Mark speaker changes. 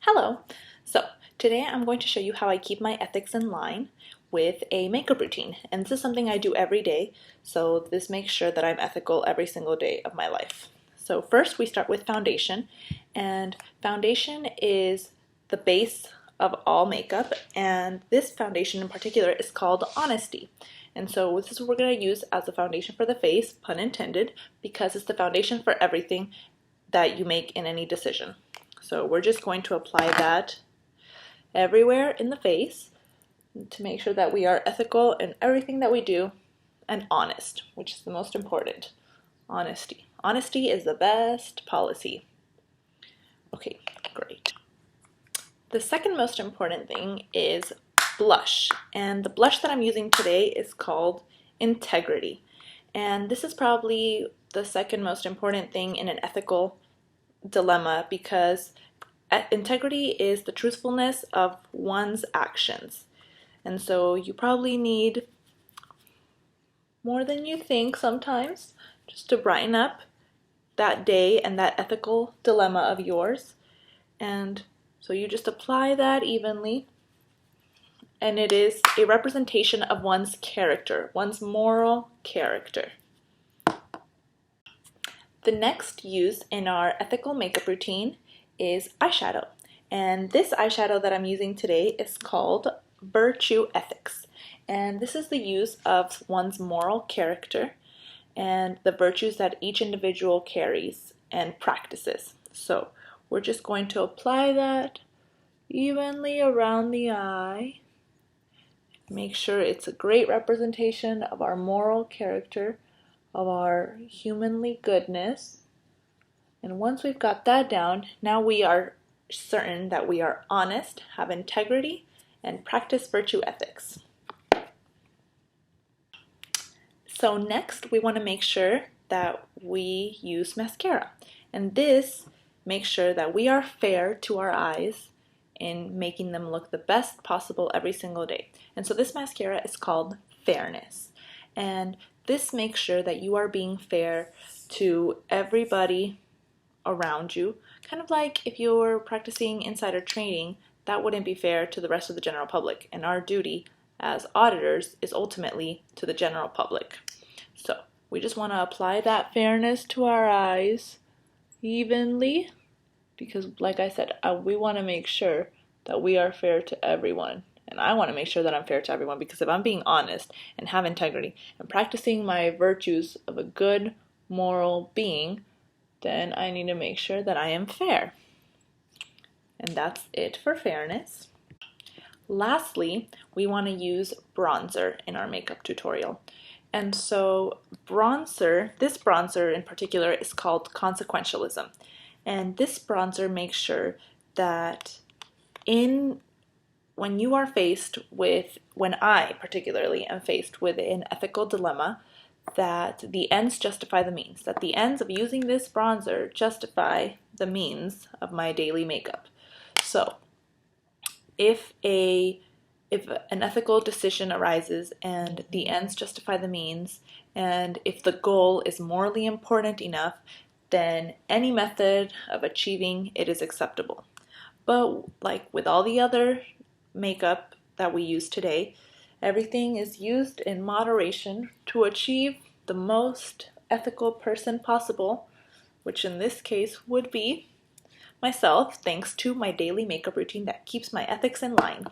Speaker 1: Hello! So, today I'm going to show you how I keep my ethics in line with a makeup routine. And this is something I do every day, so this makes sure that I'm ethical every single day of my life. So first we start with foundation, and foundation is the base of all makeup, and this foundation in particular is called Honesty. And so this is what we're going to use as the foundation for the face, pun intended, because it's the foundation for everything that you make in any decision. So we're just going to apply that everywhere in the face to make sure that we are ethical in everything that we do and honest, which is the most important. Honesty. Honesty is the best policy. Okay, great. The second most important thing is blush, and the blush that I'm using today is called Integrity. And this is probably the second most important thing in an ethical dilemma because integrity is the truthfulness of one's actions. And so you probably need more than you think sometimes just to brighten up that day and that ethical dilemma of yours. And so you just apply that evenly. And it is a representation of one's character, one's moral character. The next use in our ethical makeup routine is eyeshadow. And this eyeshadow that I'm using today is called Virtue Ethics. And this is the use of one's moral character and the virtues that each individual carries and practices. So we're just going to apply that evenly around the eye. Make sure it's a great representation of our moral character, of our humanly goodness. And once we've got that down, now we are certain that we are honest, have integrity, and practice virtue ethics. So next, we want to make sure that we use mascara. And this makes sure that we are fair to our eyes in making them look the best possible every single day. And so this mascara is called Fairness. And this makes sure that you are being fair to everybody around you. Kind of like if you were practicing insider trading, that wouldn't be fair to the rest of the general public. And our duty as auditors is ultimately to the general public. So we just want to apply that fairness to our eyes evenly because, like I said, we want to make sure that we are fair to everyone. And I want to make sure that I'm fair to everyone because if I'm being honest and have integrity and practicing my virtues of a good moral being, then I need to make sure that I am fair. And that's it for fairness. Lastly, we want to use bronzer in our makeup tutorial. And so this bronzer in particular is called Consequentialism. And this bronzer makes sure that when I particularly am faced with an ethical dilemma, that the ends justify the means, that the ends of using this bronzer justify the means of my daily makeup. So if an ethical decision arises and the ends justify the means, and if the goal is morally important enough, then any method of achieving it is acceptable. But like with all the other makeup that we use today, everything is used in moderation to achieve the most ethical person possible, which in this case would be myself, thanks to my daily makeup routine that keeps my ethics in line.